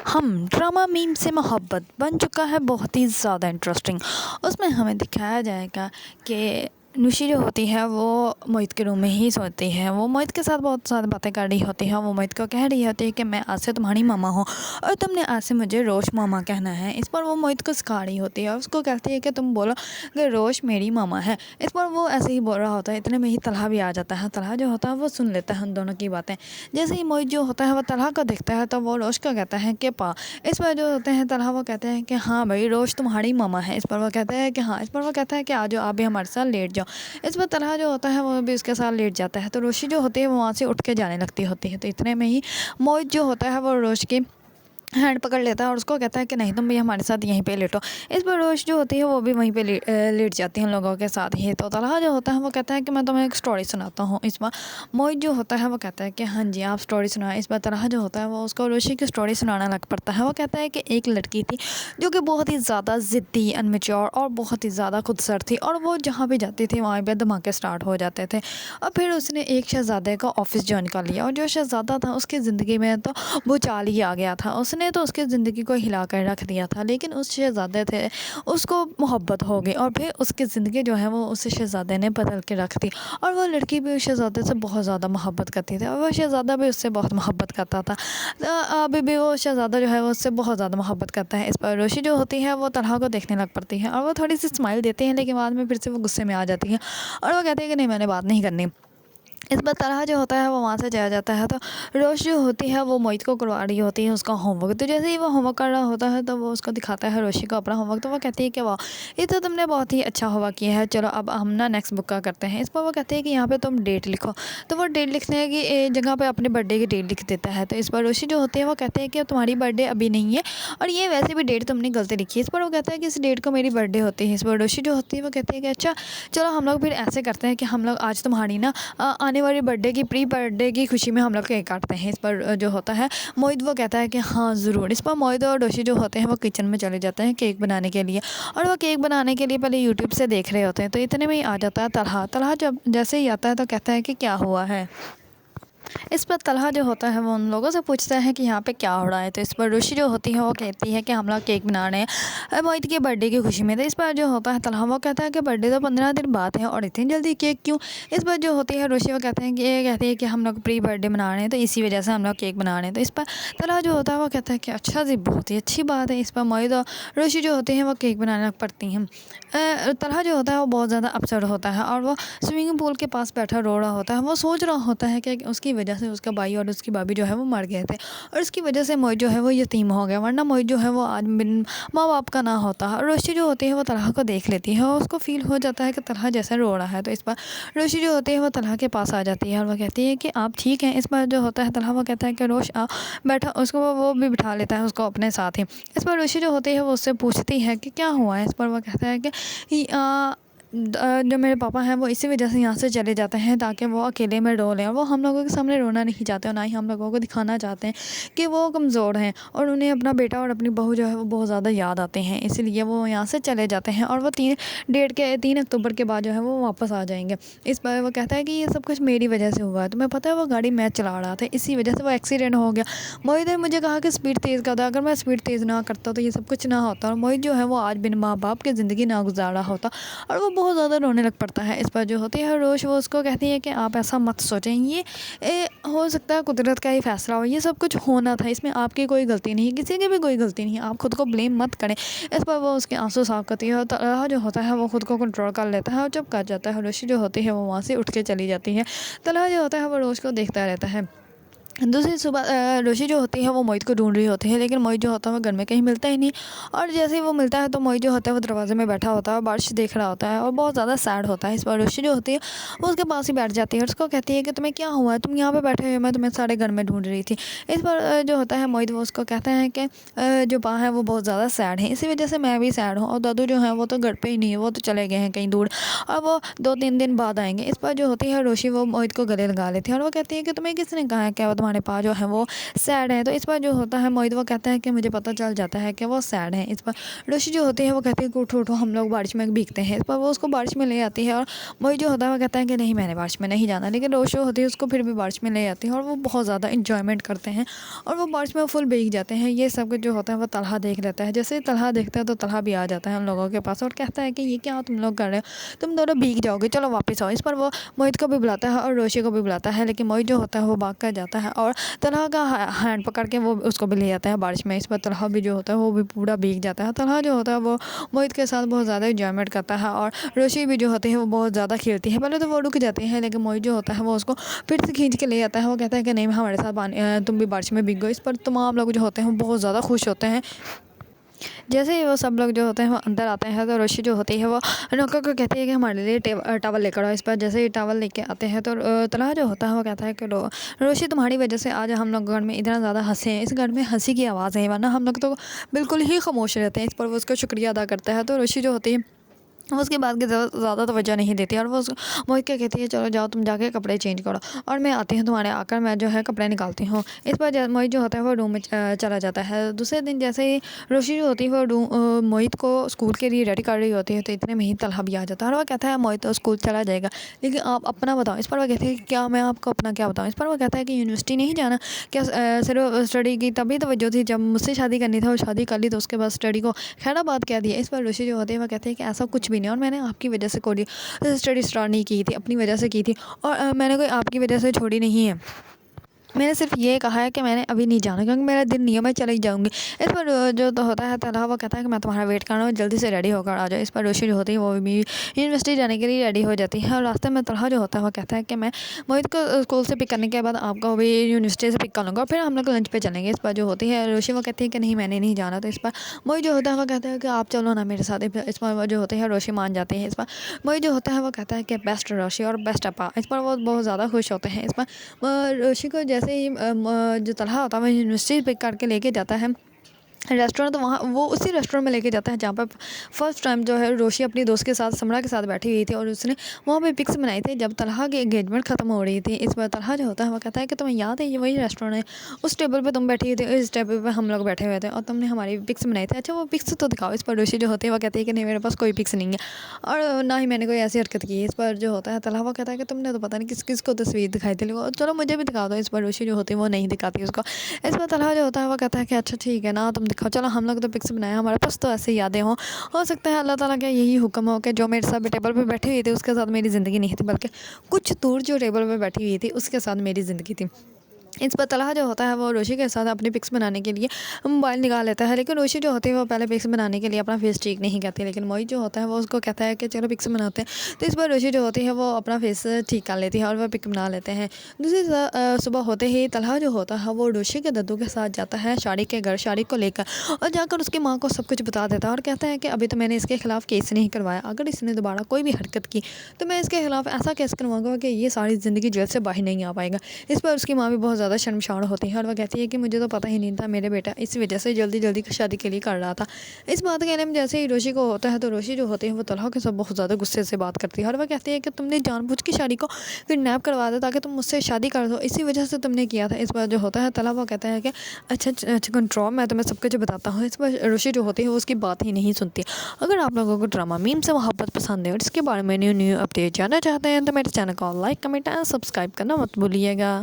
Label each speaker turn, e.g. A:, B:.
A: हम drama meme से मोहब्बत बन चुका है बहुत ही ज़्यादा इंटरेस्टिंग। उसमें हमें दिखाया जाएगा कि नुशी जो होती है वो मोहित के रूम में ही सोती है। वो मोहित के साथ बहुत सारी बातें कर रही होती है। वो मोहित को कह रही होती है कि मैं आज से तुम्हारी मामा हूँ और तुमने आज से मुझे रोश मामा कहना है। इस पर वो मोहित को सिखा रही होती है और उसको कहती है कि तुम बोलो कि रोश मेरी मामा है। इस पर वो ऐसे ही बोल रहा होता है। इतने में ही तलहा भी आ जाता है। तलहा जो होता है वो सुन लेता है उन दोनों की बातें। जैसे ही मोहित जो होता है वो तलहा को देखता है तो वो रोश को कहता है कि पा। इस पर जो होते हैं तलहा वो कहते हैं कि हाँ भाई रोश तुम्हारी मामा है। इस पर वो कहता है कि हाँ। इस पर वो कहता है कि आ जाओ आप भी हमारे साथ लेट जाओ। इस पर तलहा जो होता है वो भी उसके साथ लेट जाता है। तो रोशी जो होती है वो वहाँ से उठ के जाने लगती होती है। तो इतने में ही मोहित जो होता है वो रोश की हैंड पकड़ लेता है और उसको कहता है कि नहीं तुम भी हमारे साथ यहीं पे लेटो। इस पर रोश जो होती है वो भी वहीं पे लेट जाती है उन लोगों के साथ ही। तो तलहा जो होता है वो कहता है कि मैं तुम्हें एक स्टोरी सुनाता हूँ। इस पर मोहित जो होता है वो कहता है कि हाँ जी आप स्टोरी सुनाएं। इस पर तलहा जो होता है वो उसको रोशी की स्टोरी सुनाना लग पड़ता है। वो कहता है कि एक लड़की थी जो कि बहुत ही ज़्यादा ज़िद्दी अनमेच्योर और बहुत ही ज़्यादा खुदसर थी और वो जहाँ भी जाती थी वहाँ पर धमाके स्टार्ट हो जाते थे। और फिर उसने एक शहज़ादे का ऑफिस ज्वाइन कर लिया और जो शहज़ादा था उसकी ज़िंदगी में तो भूचाल ही आ गया था। उसने तो उसकी ज़िंदगी को हिला कर रख दिया था। लेकिन उस शहज़ादे थे उसको मोहब्बत हो गई और फिर उसकी ज़िंदगी जो है वो उस शहज़ादे ने बदल के रख दी। और वो लड़की भी उस शहज़ादे से बहुत ज़्यादा मोहब्बत करती थी और वह शहज़ादा भी उससे बहुत मोहब्बत करता था। तो अभी भी वो शहज़ादा जो है वो उससे बहुत ज़्यादा मोहब्बत करता है। इस पर रोशी जो होती है वो तलहा को देखने लग पड़ती है और वो थोड़ी सी स्माइल देती है लेकिन बाद में फिर से वो गुस्से में आ जाती है और वो कहती है कि नहीं मैंने बात नहीं करनी। इस बार तलहा जो होता है वो वहाँ से चला जाता है। तो रोश जो होती है वो मोहित को करवा रही होती है उसका होमवर्क। तो जैसे ही वो होमवर्क कर रहा होता है तो वो उसको दिखाता है रोशी को अपना होमवर्क। तो वो कहती है कि वाह ये तो तुमने बहुत ही अच्छा होमवर्क किया है, चलो अब हम ना नेक्स्ट बुक का करते हैं। इस पर वो कहती है कि यहाँ पे तुम डेट लिखो। तो वो डेट लिखने की जगह पर अपने बर्थडे की डेट लिख देता है। तो इस पर रोशी जो होती है वो कहते हैं कि तुम्हारी बर्थडे अभी नहीं है और ये वैसे भी डेट तुमने गलती लिखी है। इस पर वो कहता है कि इस डेट को मेरी बर्थडे होती है। इस पर रोशी जो होती है वो कहती है कि अच्छा चलो हम लोग फिर ऐसे करते हैं कि हम लोग आज तुम्हारी ना आने वाली बर्थडे की प्री बर्थडे की खुशी में हम लोग केक काटते हैं। इस पर जो होता है मोहित वो कहता है कि हाँ ज़रूर। इस पर मोहित और रोशी जो होते हैं वो किचन में चले जाते हैं केक बनाने के लिए और वो केक बनाने के लिए पहले यूट्यूब से देख रहे होते हैं। तो इतने में ही आ जाता है तलहा। तलहा जब जैसे ही आता है तो कहता है कि क्या हुआ है। इस पर तलहा जो होता है वो उन लोगों से पूछता है कि यहाँ पे क्या हो रहा है। तो इस पर रुशि जो होती है वो कहती है कि हम लोग केक बना रहे हैं मोहित के बर्थडे की खुशी में। तो इस पर जो होता है तलहा वो कहता है कि बर्थडे तो 15 दिन बाद है और इतनी जल्दी केक क्यों। इस पर जो होती है रुशि वो कहती है कि हम लोग प्री बर्थडे मना रहे हैं तो इसी वजह से हम लोग केक बना रहे हैं। तो इस पर तलहा जो होता है वो कहता है कि अच्छा जी बहुत ही अच्छी बात है। इस पर मोहित और रुशि जो होते हैं वो केक बनाने लग पड़ती हैं। तलहा जो होता है वो बहुत ज़्यादा अपसेट होता है और वो स्विमिंग पूल के पास बैठा रो रहा होता है। वो सोच रहा होता है कि उसकी वजह से उसका भाई और उसकी भाभी जो है वो मर गए थे और उसकी वजह से मोहित जो है वो यतीम हो गया, वरना मोहित जो है वो आज बिन माँ बाप का ना होता। और रोशी जो होती है वो तलहा को देख लेती है और उसको फील हो जाता है कि तलहा जैसे रो रहा है। तो इस पर रोशी जो होती है वो तलहा के पास आ जाती है और वो कहती है कि आप ठीक हैं। इस पर जो होता है तलहा वो कहता है कि रोश आ बैठा, उसको वो भी बिठा लेता है उसको अपने साथ ही। इस पर रोशी जो होती है वो उससे पूछती है कि क्या हुआ है। इस पर वो कहता है कि जो मेरे पापा हैं वो इसी वजह से यहाँ से चले जाते हैं ताकि वो अकेले में रो लें और वो हम लोगों के सामने रोना नहीं चाहते और ना ही हम लोगों को दिखाना चाहते हैं कि वो कमज़ोर हैं और उन्हें अपना बेटा और अपनी बहू जो है वो बहुत ज़्यादा याद आते हैं, इसलिए वो यहाँ से चले जाते हैं और वो 3 अक्टूबर के बाद जो है वो वापस आ जाएंगे। इस पर वो कहता है कि ये सब कुछ मेरी वजह से हुआ है। तुम्हें पता है वो गाड़ी मैं चला रहा था, इसी वजह से वो एक्सीडेंट हो गया। मोहित ने मुझे कहा कि स्पीड तेज़ कर दो, अगर मैं स्पीड तेज़ ना करता तो ये सब कुछ ना होता और मोहित जो है वो आज बिन माँ बाप की ज़िंदगी ना गुजारा होता और वो बहुत ज़्यादा रोने लग पड़ता है। इस पर जो होती है रोश वो उसको कहती है कि आप ऐसा मत सोचें, ये हो सकता है कुदरत का ही फैसला हो, ये सब कुछ होना था, इसमें आपकी कोई गलती नहीं, किसी की भी कोई गलती नहीं, आप खुद को ब्लेम मत करें। इस पर वो उसके आंसू साफ करती है और तलहा जो होता है वो खुद को कंट्रोल कर लेता है और चुप कर जाता है। रोशी जो होती है वो वहाँ से उठ के चली जाती है। तलहा जो होता है वो रोश को देखता रहता है। दूसरी सुबह रोशी जो होती है वो मोहित को ढूंढ रही होती है लेकिन मोहित जो होता है वो घर में कहीं मिलता ही नहीं और जैसे ही वो मिलता है तो मोहित जो होता है वो दरवाजे में बैठा होता है और बारिश देख रहा होता है और बहुत ज़्यादा सैड होता है। इस पर रोशी जो होती है वो उसके पास ही बैठ जाती है और उसको कहती है कि तुम्हें क्या हुआ है, तुम यहाँ पे बैठे हुए, मैं तुम्हें सारे घर में ढूंढ रही थी। इस पर जो होता है मोहित वो उसको कहता है कि जो पा है वो बहुत ज़्यादा सैड है, इसी वजह से मैं भी सैड हूँ और दादू जो है वो तो घर पर ही नहीं है, वो तो चले गए हैं कहीं दूर और वो 2-3 दिन बाद आएंगे। इस पर जो होती है रोशी वो मोहित को गले लगा लेती है और वो कहती है कि तुम्हें किसने कहा है क्या वो तुम्हारे पास जो है वो सैड है। तो इस पर जो होता है मोहित वो कहता है कि मुझे पता चल जाता है कि वो सैड है। इस पर रोशी जो होती है वो कहती है कि उठो उठो हम लोग बारिश में भीगते हैं। इस पर वो उसको बारिश में ले आती है और मोहित जो होता है वो कहता है कि नहीं मैंने बारिश में नहीं जाना, लेकिन रोशी होती है उसको फिर भी बारिश में ले आती है और वो बहुत ज़्यादा इंजॉयमेंट करते हैं और वो बारिश में फुल भीग जाते हैं। ये सब कुछ जो होता है वो तलहा देख लेता है। जैसे ही तलहा देखता है तो तलहा भी आ जाता है हम लोगों के पास और कहता है कि ये क्या तुम लोग कर रहे हो, तुम दोनों भीग जाओगे, चलो वापस आओ। इस पर वो मोहित को भी बुलाता है और रोशी को भी बुलाता है, लेकिन मोहित जो होता है वो भाग कर जाता है और तलहा का हैंड पकड़ के वो उसको भी ले आता है बारिश में। इस पर तलहा भी जो होता है वो भी पूरा भीग जाता है। तलहा जो होता है वो मोहित के साथ बहुत ज़्यादा इंजॉयमेंट करता है और रोशी भी जो होती है वो बहुत ज़्यादा खेलती है। पहले तो वो रुक जाती है, लेकिन मोहित जो होता है वो उसको फिर से खींच के ले आता है। वो कहता है कि नहीं हमारे साथ तुम भी बारिश में भीगो। इस पर तमाम लोग जो होते हैं बहुत ज़्यादा खुश होते हैं। जैसे ही वो सब लोग जो होते हैं वो अंदर आते हैं तो रोशी जो होती है वो नौकर को कहती है कि हमारे लिए टावल लेकर आओ। इस पर जैसे ही टावल लेके आते हैं तो तलहा जो होता है वो कहता है कि रोशी तुम्हारी वजह से आज हम लोग घर में इतना ज़्यादा हंसे हैं, इस घर में हंसी की आवाज़ है, वरना हम लोग तो बिल्कुल ही खामोश रहते हैं। इस पर वो उसका शुक्रिया अदा करता है। तो रोशी जो होती है वो उसकी बात की ज़्यादा तवज्जो नहीं देती और वो मोहित क्या कहती है चलो जाओ तुम जाके कपड़े चेंज करो और मैं आती हूँ तुम्हारे आकर मैं जो है कपड़े निकालती हूँ। इस पर मोहित जो होता है वो रूम में चला जाता है। दूसरे दिन जैसे ही रोशी जो होती है वो मोहित को स्कूल के लिए रेडी कर रही होती है तो इतने में ही तलहा भी आ जाता है और वो कहता है मोहित तो स्कूल चला जाएगा, लेकिन आप अपना बताओ। इस पर वो कहते हैं क्या मैं आपको अपना क्या बताऊँ। इस पर वो कहता है कि यूनिवर्सिटी नहीं जाना, क्या सिर्फ स्टडी की तभी तवज्जो थी, जब मुझसे शादी करनी थी और शादी कर ली तो उसके बाद स्टडी को खैराबाद कह दिया। इस पर रोशी जो होती है वो कहते हैं कि ऐसा कुछ भी नहीं और मैंने आपकी वजह से कोई स्टडी स्टार्ट नहीं की थी, अपनी वजह से की थी और मैंने कोई आपकी वजह से छोड़ी नहीं है। मैंने सिर्फ ये कहा है कि मैंने अभी नहीं जाना क्योंकि मेरा दिन नहीं है, मैं चली जाऊँगी। इस पर जो तो होता है तलहा वो कहता है कि मैं तुम्हारा वेट कर रहा हूँ, जल्दी से रेडी होकर आ जाओ। इस पर रोशी जो होती है वो भी यूनिवर्सिटी जाने के लिए रेडी हो जाती है और रास्ते में तलहा जो होता है वो कहता है कि मैं मोहित को स्कूल से पिक करने के बाद आपको भी यूनिवर्सिटी से पिक कर लूँगा, फिर हम लोग लंच पे चलेंगे। इस पर जो होती है रोशी वो कहती है कि नहीं मैंने नहीं जाना। तो इस पर मोहित जो होता है वो कहता है कि आप चलो ना मेरे साथ। इस पर वो जो होते हैं रोशी मान जाती है। इस पर मोहित जो होता है वो कहता है कि बेस्ट रोशी और बेस्ट अपा। इस पर वो बहुत ज़्यादा खुश होते हैं। इस पर रोशी को जैसे ही जो तलहा होता है वो यूनिवर्सिटी पिक करके लेके जाता है रेस्टोरेंट, तो वहाँ वो उसी रेस्टोरेंट में लेके जाता है जहाँ पर फर्स्ट टाइम जो है रोशी अपनी दोस्त के साथ समरा के साथ बैठी हुई थी और उसने वहाँ पे पिक्स बनाई थी जब तलहा की एंगेजमेंट ख़त्म हो रही थी। इस बार तलहा जो होता है वो कहता है कि तुम्हें याद है ये वही रेस्टोरेंट है, उस टेबल पे तुम बैठी हुई थी, इस टेबल पे हम लोग बैठे हुए थे और तुमने हमारी पिक्स बनाई थी, अच्छा वो पिक्स तो दिखाओ। इस पर रोशी जो होती है वो कहती है कि नहीं मेरे पास कोई पिक्स नहीं है और ना ही मैंने कोई ऐसी हरकत की। इस पर जो होता है तलहा वो कहता है कि तुमने तो पता नहीं किस किस को तस्वीर दिखाई थी, चलो मुझे भी दिखा दो। इस पर रोशी जो होती है वो नहीं दिखाती उसको। इस पर तलहा जो होता है वो कहता है कि अच्छा ठीक है ना तुम दिखाओ, चलो हम लोग तो पिक्स बनाया, हमारे पास तो ऐसे यादें हों। हो सकता है अल्लाह ताला का यही हुक्म हो कि जो मेरे साथ टेबल पे बैठी हुई थी उसके साथ मेरी ज़िंदगी नहीं थी, बल्कि कुछ दूर जो टेबल पे बैठी हुई थी उसके साथ मेरी ज़िंदगी थी। इस पर तलहा जो होता है वो रोशी के साथ अपनी पिक्स बनाने के लिए मोबाइल निकाल लेता है, लेकिन रोशी जो होती है वो पहले पिक्स बनाने के लिए अपना फेस ठीक नहीं करती, लेकिन मोहित जो होता है वो उसको कहता है कि चलो पिक्स बनाते हैं। तो इस पर रोशी जो होती है वो अपना फेस ठीक कर लेती है और वह पिक बना लेते हैं। दूसरी सुबह होते ही तलहा जो होता है वो रोशी के दद्दू के साथ जाता है शादी के घर, शादी को लेकर, और जाकर उसकी माँ को सब कुछ बता देता है और कहता है कि अभी तो मैंने इसके खिलाफ़ केस नहीं करवाया, अगर इसने दोबारा कोई भी हरकत की तो मैं इसके खिलाफ़ ऐसा केस करवाऊंगा कि ये सारी ज़िंदगी जेल से बाहर नहीं आ पाएगा। इस पर उसकी माँ भी बहुत ज़्यादा शर्मसार होती है और वह कहती है कि मुझे तो पता ही नहीं था, मेरे बेटा इस वजह से जल्दी जल्दी शादी के लिए कर रहा था। इस बात के इल्म जैसे ही रोशी को होता है तो रोशी जो होती है वो तलहा के साथ बहुत ज़्यादा गुस्से से बात करती है और वह कहती है कि तुमने जानबूझ के शादी को किडनैप करवा दिया ताकि तुम मुझसे शादी कर दो, इसी वजह से तुमने किया था। इस बार जो होता है तलहा वो कहता है कि अच्छा कंट्रोल मैं तुम्हें सब कुछ बताता हूँ। इस पर रोशी जो होती है वो उसकी बात ही नहीं सुनती। अगर आप लोगों को ड्रामा मीम से मोहब्बत पसंद है और इसके बारे में न्यू अपडेट जानना चाहते हैं तो मेरे चैनल को लाइक कमेंट एंड सब्सक्राइब करना मत भूलिएगा।